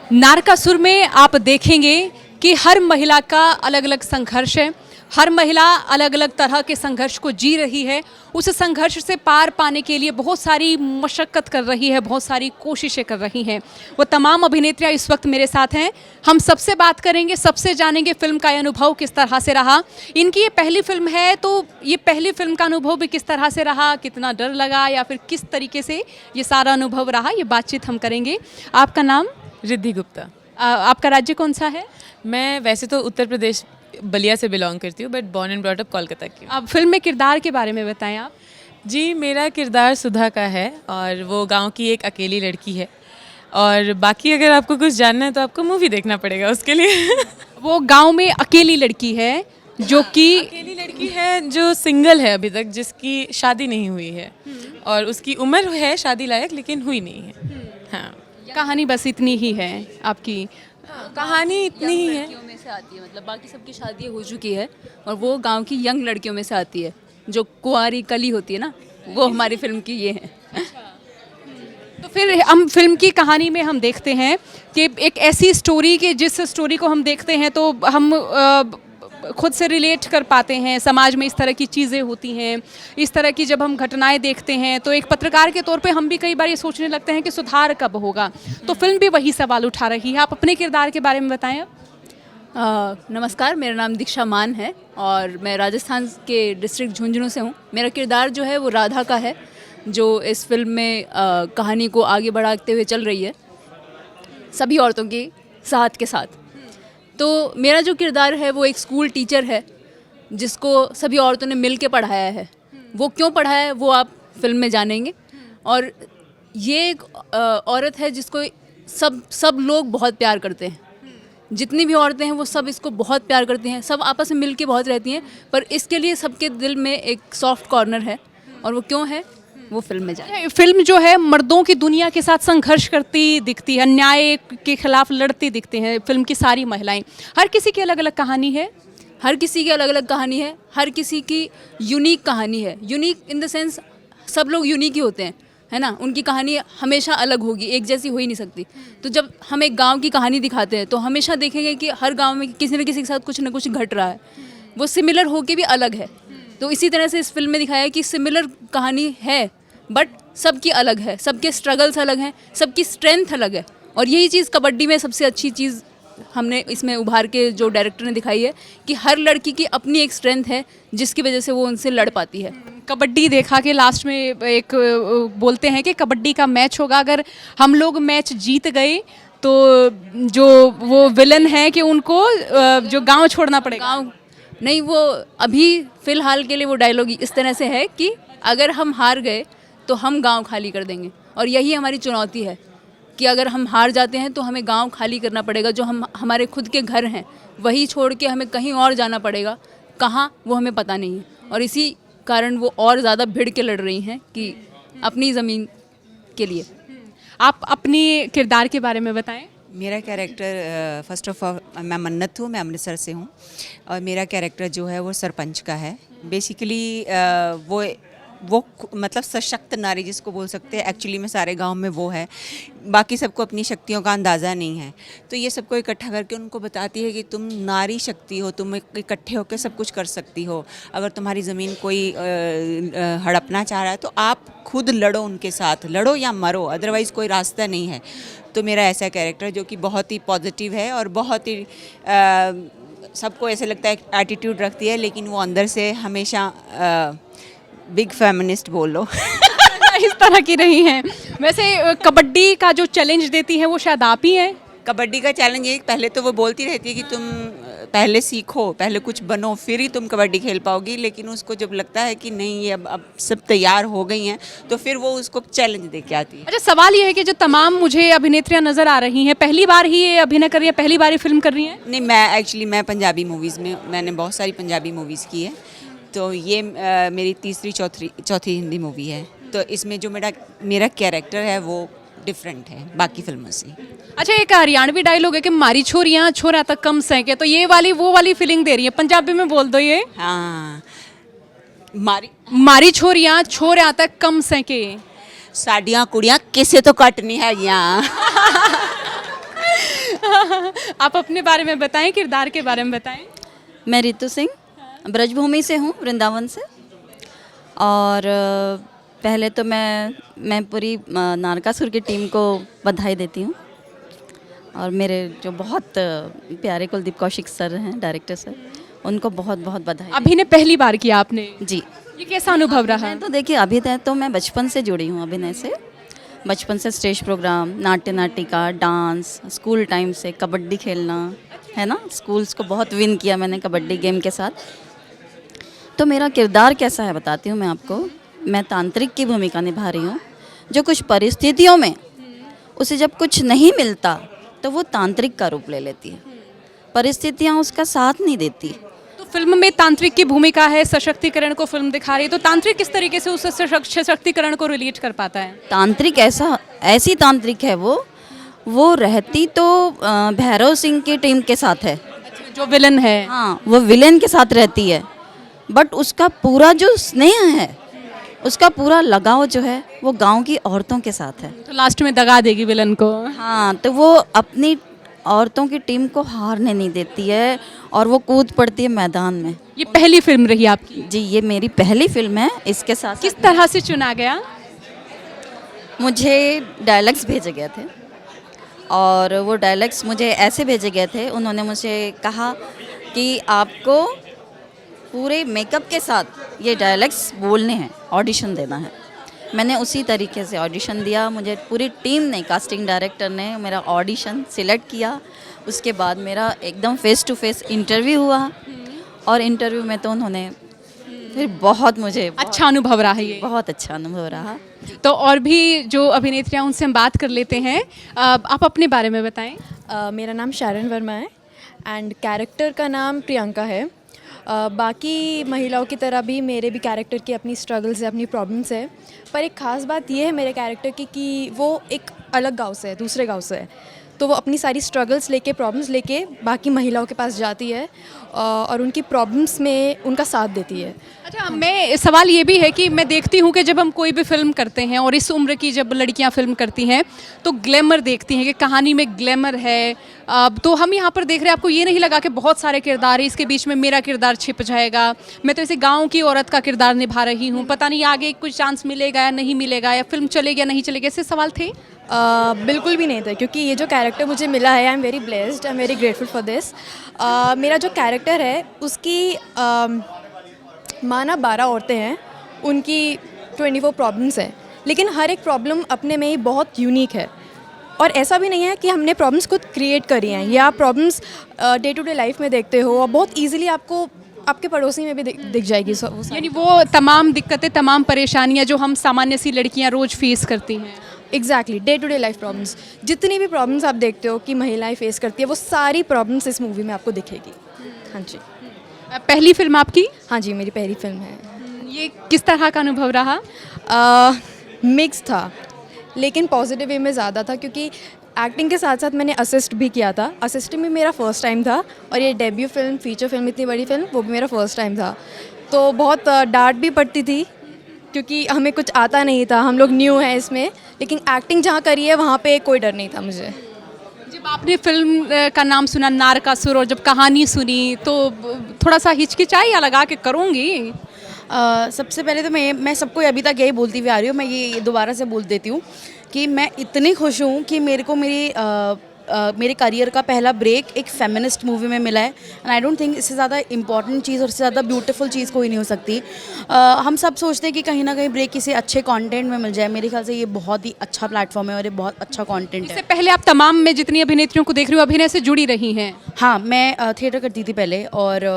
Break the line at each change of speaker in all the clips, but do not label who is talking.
नारकासुर में आप देखेंगे कि हर महिला का अलग अलग संघर्ष है। हर महिला अलग अलग तरह के संघर्ष को जी रही है। उस संघर्ष से पार पाने के लिए बहुत सारी मशक्क़त कर रही है, बहुत सारी कोशिशें कर रही हैं। वो तमाम अभिनेत्रियाँ इस वक्त मेरे साथ हैं। हम सबसे बात करेंगे, सबसे जानेंगे फिल्म का अनुभव किस तरह से रहा। इनकी ये पहली फिल्म है, तो ये पहली फिल्म का अनुभव भी किस तरह से रहा, कितना डर लगा या फिर किस तरीके से ये सारा अनुभव रहा, ये बातचीत हम करेंगे। आपका नाम?
रिद्धि गुप्ता।
आपका राज्य कौन सा है?
मैं वैसे तो उत्तर प्रदेश बलिया से बिलोंग करती हूँ, but born and brought up Kolkata की हूँ।
अब फिल्म में किरदार के बारे में बताएं आप।
जी, मेरा किरदार सुधा का है और वो गांव की एक अकेली लड़की है। और बाकी अगर आपको कुछ जानना है तो आपको मूवी देखना पड़ेगा उसके लिए।
वो गांव में अकेली लड़की है जो कि
अकेली लड़की है जो सिंगल है अभी तक, जिसकी शादी नहीं हुई है और उसकी उम्र है शादी लायक लेकिन हुई नहीं है। हाँ,
कहानी बस इतनी ही है आपकी।
कहानी इतनी ही है।
लड़कियों में से आती है, मतलब बाकी सबकी शादी हो चुकी है और वो गांव की यंग लड़कियों में से आती है, जो कुंवारी कली होती है ना, वो हमारी फिल्म की ये है।
तो फिर हम फिल्म की कहानी में हम देखते हैं कि एक ऐसी स्टोरी कि जिस स्टोरी को हम देखते हैं तो हम खुद से रिलेट कर पाते हैं। समाज में इस तरह की चीज़ें होती हैं, इस तरह की जब हम घटनाएं देखते हैं तो एक पत्रकार के तौर पे हम भी कई बार ये सोचने लगते हैं कि सुधार कब होगा। तो फिल्म भी वही सवाल उठा रही है। आप अपने किरदार के बारे में बताएं अब।
नमस्कार, मेरा नाम दीक्षा मान है और मैं राजस्थान के डिस्ट्रिक्ट झुंझुनू से हूँ। मेरा किरदार जो है वो राधा का है, जो इस फिल्म में कहानी को आगे बढ़ाते हुए चल रही है सभी औरतों के साथ के साथ। तो मेरा जो किरदार है वो एक स्कूल टीचर है जिसको सभी औरतों ने मिल के पढ़ाया है। वो क्यों पढ़ाया है वो आप फिल्म में जानेंगे। और ये एक औरत है जिसको सब लोग बहुत प्यार करते हैं। जितनी भी औरतें हैं वो सब इसको बहुत प्यार करती हैं, सब आपस में मिल के बहुत रहती हैं, पर इसके लिए सबके दिल में एक सॉफ्ट कॉर्नर है। और वो क्यों है वो फिल्म में जाए।
फिल्म जो है मर्दों की दुनिया के साथ संघर्ष करती दिखती है, अन्याय के खिलाफ लड़ती दिखती हैं फिल्म की सारी महिलाएं। हर किसी की अलग अलग कहानी है,
हर किसी की अलग अलग कहानी है, हर किसी की यूनिक कहानी है। यूनिक इन द सेंस सब लोग यूनिक ही होते हैं, है ना। उनकी कहानी हमेशा अलग होगी, एक जैसी हो ही नहीं सकती। तो जब हम एक गांव की कहानी दिखाते हैं तो हमेशा देखेंगे कि हर गांव में किसी न किसी के साथ कुछ न कुछ घट रहा है, वो सिमिलर होके भी अलग है। तो इसी तरह से इस फिल्म में दिखाया है कि सिमिलर कहानी है बट सबकी अलग है, सबके स्ट्रगल्स अलग हैं, सबकी स्ट्रेंथ अलग है। और यही चीज़ कबड्डी में सबसे अच्छी चीज़ हमने इसमें उभार के जो डायरेक्टर ने दिखाई है कि हर लड़की की अपनी एक स्ट्रेंथ है जिसकी वजह से वो उनसे लड़ पाती है।
कबड्डी देखा के लास्ट में एक बोलते हैं कि कबड्डी का मैच होगा, अगर हम लोग मैच जीत गए तो जो वो विलन है कि उनको जो गांव छोड़ना पड़ेगा।
गाँव नहीं, वो अभी फ़िलहाल के लिए वो डायलॉग इस तरह से है कि अगर हम हार गए तो हम गांव खाली कर देंगे। और यही हमारी चुनौती है कि अगर हम हार जाते हैं तो हमें गांव खाली करना पड़ेगा। जो हमारे खुद के घर हैं वही छोड़ के हमें कहीं और जाना पड़ेगा, कहाँ वो हमें पता नहीं है। और इसी कारण वो और ज़्यादा भिड़ के लड़ रही हैं कि अपनी ज़मीन के लिए।
आप अपनी किरदार के बारे में बताएं।
मेरा कैरेक्टर फ़र्स्ट ऑफ ऑल मैं मन्नत हूँ, मैं अमृतसर से हूँ और मेरा कैरेक्टर जो है वो सरपंच का है। बेसिकली वो मतलब सशक्त नारी जिसको बोल सकते हैं, एक्चुअली में सारे गांव में वो है। बाकी सबको अपनी शक्तियों का अंदाज़ा नहीं है, तो ये सबको इकट्ठा करके उनको बताती है कि तुम नारी शक्ति हो, तुम इकट्ठे होकर सब कुछ कर सकती हो। अगर तुम्हारी ज़मीन कोई हड़पना चाह रहा है तो आप खुद लड़ो, उनके साथ लड़ो या मरो, अदरवाइज़ कोई रास्ता नहीं है। तो मेरा ऐसा कैरेक्टर जो कि बहुत ही पॉजिटिव है और बहुत ही सबको ऐसे लगता है एटीट्यूड रखती है, लेकिन वो अंदर से हमेशा बिग फेमिनिस्ट बोलो।
इस तरह की नहीं है। वैसे कबड्डी का जो चैलेंज देती है वो शायद आप ही हैं।
कबड्डी का चैलेंज ये, पहले तो वो बोलती रहती है कि तुम पहले सीखो, पहले कुछ बनो, फिर ही तुम कबड्डी खेल पाओगी। लेकिन उसको जब लगता है कि नहीं ये अब सब तैयार हो गई हैं तो फिर वो उसको चैलेंज दे के आती है।
अच्छा, सवाल ये है कि जो तमाम मुझे अभिनेत्रियां नज़र आ रही हैं, पहली बार ही ये अभिनय कर रही है, पहली बार ही फिल्म कर रही हैं?
नहीं, मैं पंजाबी मूवीज़ में मैंने बहुत सारी पंजाबी मूवीज़ की है, तो ये मेरी तीसरी चौथी हिंदी मूवी है। तो इसमें जो मेरा कैरेक्टर है वो डिफरेंट है बाकी फिल्मों से।
अच्छा, एक हरियाणवी डायलॉग है कि मारी छोरियां छोरा तक कम सैके, तो ये वाली वो वाली फीलिंग दे रही है। पंजाबी में बोल दो ये।
हाँ,
मारी छोरियां छोरा तक कम सैके,
साडियां कुड़ियां किसे तो कट नहीं है यहाँ।
आप अपने बारे में बताएं, किरदार के बारे में बताएं।
मैं रितु सिंह ब्रजभूमि से हूँ, वृंदावन से। और पहले तो मैं पूरी नारकासुर की टीम को बधाई देती हूँ, और मेरे जो बहुत प्यारे कुलदीप कौशिक सर हैं, डायरेक्टर सर, उनको बहुत बहुत बधाई।
अभिनय पहली बार किया आपने,
जी।
ये कैसा अनुभव रहा?
मैं तो देखिए अभिनय तो मैं बचपन से जुड़ी हूँ अभिनय से। बचपन से स्टेज प्रोग्राम, नाट्य नाटिका, डांस, स्कूल टाइम से कबड्डी खेलना, है ना, स्कूल्स को बहुत विन किया मैंने कबड्डी गेम के साथ। तो मेरा किरदार कैसा है बताती हूँ मैं आपको। मैं तांत्रिक की भूमिका निभा रही हूँ, जो कुछ परिस्थितियों में उसे जब कुछ नहीं मिलता तो वो तांत्रिक का रूप ले लेती है। परिस्थितियाँ उसका साथ नहीं देती।
तो फिल्म में तांत्रिक की भूमिका है, सशक्तिकरण को फिल्म दिखा रही है, तो तांत्रिक किस तरीके से उस सशक्तिकरण को रिलेट कर पाता है?
तांत्रिक ऐसी तांत्रिक है वो रहती तो भैरव सिंह की टीम के साथ है,
जो विलन है।
हाँ, वो विलेन के साथ रहती है, बट उसका पूरा जो स्नेह है, उसका पूरा लगाव जो है वो गांव की औरतों के साथ है।
तो लास्ट में दगा देगी विलन को।
हाँ, तो वो अपनी औरतों की टीम को हारने नहीं देती है, और वो कूद पड़ती है मैदान में।
ये पहली फिल्म रही आपकी?
जी, ये मेरी पहली फिल्म है। इसके साथ
किस तरह से चुना गया?
मुझे डायलॉग्स भेजे गए थे, और वो डायलॉग्स मुझे ऐसे भेजे गए थे, उन्होंने मुझे कहा कि आपको पूरे मेकअप के साथ ये डायलॉग्स बोलने हैं, ऑडिशन देना है। मैंने उसी तरीके से ऑडिशन दिया। मुझे पूरी टीम ने, कास्टिंग डायरेक्टर ने मेरा ऑडिशन सिलेक्ट किया। उसके बाद मेरा एकदम फेस टू फेस इंटरव्यू हुआ, और इंटरव्यू में तो उन्होंने फिर बहुत मुझे
अच्छा अनुभव रहा है ये।
बहुत अच्छा अनुभव रहा।
तो और भी जो अभिनेत्रियां, उनसे हम बात कर लेते हैं। आप अपने बारे में बताएं।
मेरा नाम शारन वर्मा है, एंड कैरेक्टर का नाम प्रियंका है। बाकी महिलाओं की तरह भी मेरे भी कैरेक्टर की अपनी स्ट्रगल्स है, अपनी प्रॉब्लम्स है, पर एक ख़ास बात ये है मेरे कैरेक्टर की कि वो एक अलग गांव से है, दूसरे गांव से है। तो वो अपनी सारी स्ट्रगल्स लेके, प्रॉब्लम्स लेके बाकी महिलाओं के पास जाती है, और उनकी प्रॉब्लम्स में उनका साथ देती है।
अच्छा, मैं सवाल ये भी है कि मैं देखती हूँ कि जब हम कोई भी फिल्म करते हैं, और इस उम्र की जब लड़कियाँ फिल्म करती हैं, तो ग्लैमर देखती हैं कि कहानी में ग्लैमर है। तो हम यहाँ पर देख रहे हैं, आपको ये नहीं लगा कि बहुत सारे किरदार है, इसके बीच में मेरा किरदार छिप जाएगा, मैं तो इसे गाँव की औरत का किरदार निभा रही हूँ, पता नहीं आगे कुछ चांस मिलेगा या नहीं मिलेगा, या फिल्म चलेगी या नहीं चलेगी, ऐसे सवाल थे?
बिल्कुल भी नहीं था, क्योंकि ये जो कैरेक्टर मुझे मिला है, I am very blessed, I am very grateful for this. मेरा जो कैरेक्टर है उसकी माना 12 औरतें हैं, उनकी 24 प्रॉब्लम्स हैं, लेकिन हर एक प्रॉब्लम अपने में ही बहुत यूनिक है। और ऐसा भी नहीं है कि हमने प्रॉब्लम्स खुद क्रिएट करी हैं, या आप problems day to day life में देखते हो, और बहुत ईजिली आपको आपके पड़ोसी में भी दिख जाएगी।
यानी वो तमाम दिक्कतें, तमाम परेशानियाँ जो हम सामान्य सी लड़कियाँ रोज़ फेस करती हैं।
Exactly, day to day life problems, जितनी भी प्रॉब्लम्स आप देखते हो कि महिलाएं फेस करती है, वो सारी प्रॉब्लम्स इस मूवी में आपको दिखेगी। हाँ जी।
पहली फिल्म आपकी?
हाँ जी, मेरी पहली फिल्म है।
ये किस तरह का अनुभव रहा?
मिक्स था, लेकिन पॉजिटिव वे में ज़्यादा था, क्योंकि एक्टिंग के साथ साथ मैंने असिस्ट भी किया था। असिस्टिंग भी मेरा फर्स्ट टाइम था, और ये डेब्यू फिल्म, फीचर फिल्म, इतनी बड़ी फिल्म, वो भी मेरा फर्स्ट टाइम था। तो बहुत डांट भी पड़ती थी, क्योंकि हमें कुछ आता नहीं था, हम लोग न्यू हैं इसमें, लेकिन एक्टिंग जहाँ करी है वहाँ पे कोई डर नहीं था मुझे।
जब आपने फिल्म का नाम सुना नारकासुर, और जब कहानी सुनी, तो थोड़ा सा हिचकिचाई या लगा के करूँगी?
सबसे पहले तो मैं सबको अभी तक यही बोलती हुई आ रही हूँ, मैं ये दोबारा से बोल देती हूँ कि मैं इतनी खुश हूँ कि मेरे को मेरे करियर का पहला ब्रेक एक फेमिनिस्ट मूवी में मिला है। एंड आई डोंट थिंक इससे ज़्यादा इंपॉर्टेंट चीज़ और इससे ज़्यादा ब्यूटीफुल चीज़ कोई नहीं हो सकती। हम सब सोचते हैं कि कहीं ना कहीं ब्रेक किसी अच्छे कंटेंट में मिल जाए। मेरे ख्याल से ये बहुत ही अच्छा प्लेटफॉर्म है और ये बहुत अच्छा कंटेंट है।
इससे पहले आप तमाम में जितनी अभिनेत्रियों को देख रही हो, अभिनय से जुड़ी रही हैं?
हाँ, मैं थिएटर करती थी पहले, और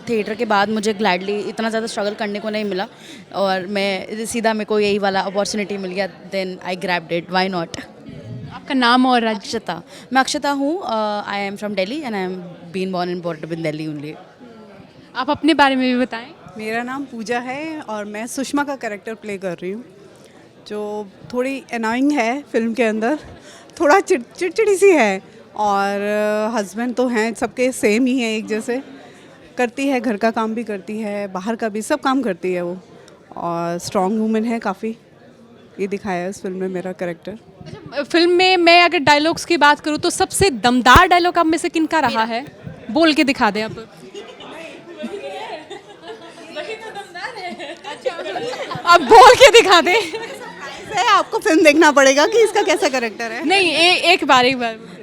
थिएटर के बाद मुझे ग्लैडली इतना ज़्यादा स्ट्रगल करने को नहीं मिला, और मैं सीधा मेरे को यही वाला अपॉर्चुनिटी मिल गया, then I grabbed it, why not.
आपका नाम और राज्य?
अक्षता। मैं अक्षता हूँ। I am from Delhi and I am been born and bought up in Delhi only.
आप अपने बारे में भी बताएं।
मेरा नाम पूजा है और मैं सुषमा का कैरेक्टर प्ले कर रही हूँ, जो थोड़ी अनोइंग है फिल्म के अंदर, थोड़ा चिड़चिड़ी सी है, और हस्बैंड तो हैं सबके सेम ही हैं, एक जैसे। करती है, घर का काम भी करती है, बाहर का भी, सब काम करती है वो, और स्ट्रॉन्ग वूमेन है काफ़ी। ये दिखाया है इस फिल्म में मेरा कैरेक्टर।
फिल्म में मैं अगर डायलॉग्स की बात करूँ तो सबसे दमदार डायलॉग आप में से किनका रहा है? बोल के दिखा दें आप। अब बोल के दिखा दें।
है, आपको फिल्म देखना पड़ेगा कि इसका कैसा कैरेक्टर है।
नहीं एक बार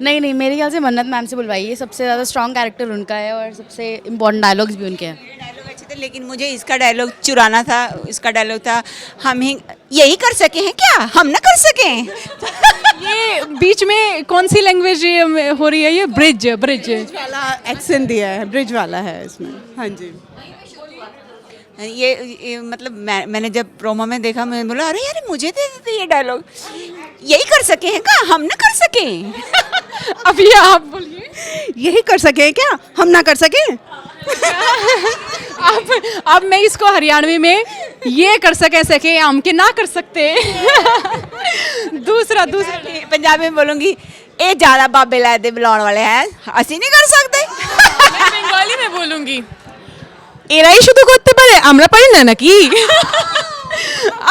नहीं नहीं, मेरे ख्याल से मन्नत मैम से बुलवाइए, सबसे ज़्यादा स्ट्रॉन्ग कैरेक्टर उनका है और सबसे इम्पोर्टेंट डायलॉग्स भी उनके हैं।
डायलॉग अच्छे थे, लेकिन मुझे इसका डायलॉग चुराना था। इसका डायलॉग था, हम ही यही कर सके हैं क्या, हम ना कर सकें।
ये बीच में कौन सी लैंग्वेज हो रही है? ये ब्रिज
वाला एक्सेंट दिया है, ब्रिज वाला है इसमें। हाँ जी।
ये मतलब मैंने जब प्रोमो में देखा, मैंने बोला अरे यार मुझे दे देते ये डायलॉग, यही कर सके हैं क्या, हम ना कर सकें।
अब ये आप बोलिए।
यही कर सके हैं क्या, हम ना कर सके।
अब मैं इसको हरियाणवी में ये कर सके हम के ना कर सकते। दूसरा
पंजाबी में बोलूंगी, ए ज्यादा बाबे लाए दे बुलाने वाले हैं, ਅਸੀਂ नहीं कर सकते।
मैं बंगाली में बोलूँगी,
এরাই শুধু করতে পারে, আমরা পারি না নাকি?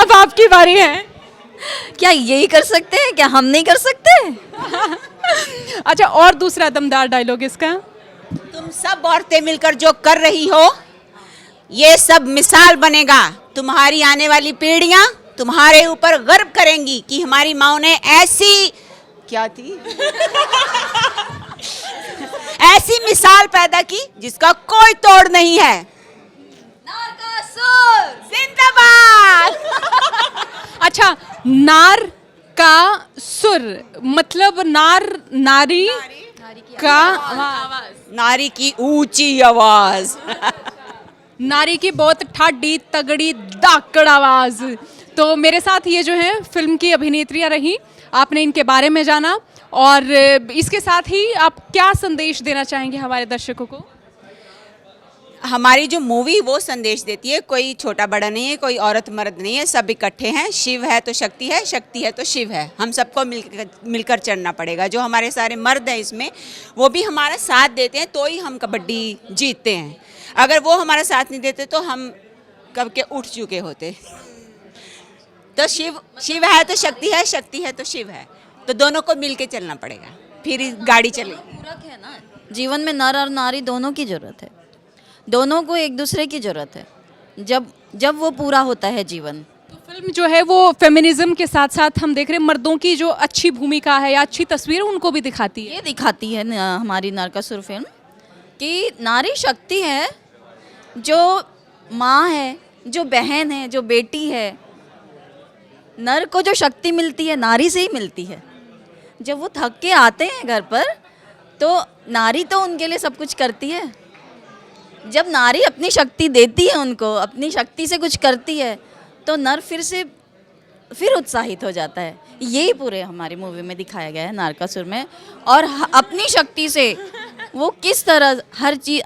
अब आपकी बारी है।
क्या यही कर सकते हैं क्या, हम नहीं कर सकते?
अच्छा, और दूसरा दमदार डायलॉग इसका।
तुम सब औरतें मिलकर जो कर रही हो, ये सब मिसाल बनेगा। तुम्हारी आने वाली पीढ़ियां तुम्हारे ऊपर गर्व करेंगी कि हमारी माओ ने ऐसी क्या थी ऐसी मिसाल पैदा की जिसका कोई तोड़ नहीं है। जिंदाबाद।
अच्छा, नार का सुर मतलब नारी का
नारी की ऊंची आवाज।
नारी की बहुत ठाडी तगड़ी दाकड़ आवाज। तो मेरे साथ ये जो है फिल्म की अभिनेत्रियां रही, आपने इनके बारे में जाना, और इसके साथ ही आप क्या संदेश देना चाहेंगे हमारे दर्शकों को?
हमारी जो मूवी वो संदेश देती है, कोई छोटा बड़ा नहीं है, कोई औरत मर्द नहीं है, सब इकट्ठे हैं। शिव है तो शक्ति है, शक्ति है तो शिव है। हम सबको मिलकर चलना पड़ेगा। जो हमारे सारे मर्द हैं इसमें, वो भी हमारा साथ देते हैं तो ही हम कबड्डी जीतते हैं। अगर वो हमारा साथ नहीं देते तो हम कब के उठ चुके होते। तो शिव है तो शक्ति है, शक्ति है तो शिव है, तो दोनों को मिल के चलना पड़ेगा, फिर गाड़ी चलेगी।
पूरक है ना, जीवन में नर और नारी दोनों की जरूरत है, दोनों को एक दूसरे की जरूरत है। जब वो पूरा होता है जीवन।
तो फिल्म जो है वो फेमिनिज्म के साथ साथ हम देख रहे हैं मर्दों की जो अच्छी भूमिका है या अच्छी तस्वीर उनको भी दिखाती है।
ये दिखाती है हमारी नरकासुर फिल्म कि नारी शक्ति है, जो माँ है, जो बहन है, जो बेटी है। नर को जो शक्ति मिलती है नारी से ही मिलती है। जब वो थक के आते हैं घर पर, तो नारी तो उनके लिए सब कुछ करती है। जब नारी अपनी शक्ति देती है उनको, अपनी शक्ति से कुछ करती है, तो नर फिर उत्साहित हो जाता है। यही पूरे हमारी मूवी में दिखाया गया है नारकासुर में। और अपनी शक्ति से वो किस तरह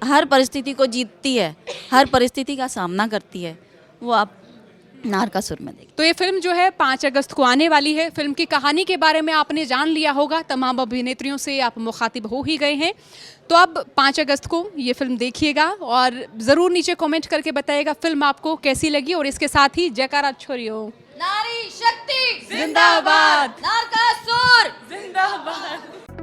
हर परिस्थिति को जीतती है, हर परिस्थिति का सामना करती है, वो आप नारकासुर में देखिए।
तो ये फिल्म जो है 5 अगस्त को आने वाली है। फिल्म की कहानी के बारे में आपने जान लिया होगा, तमाम अभिनेत्रियों से आप मुखातिब हो ही गए हैं। तो अब 5 अगस्त को ये फिल्म देखिएगा और ज़रूर नीचे कमेंट करके बताइएगा फिल्म आपको कैसी लगी। और इसके साथ ही जयकारा छोड़ियो,
नारी शक्ति
जिंदाबाद,
नारकासुर
जिंदाबाद।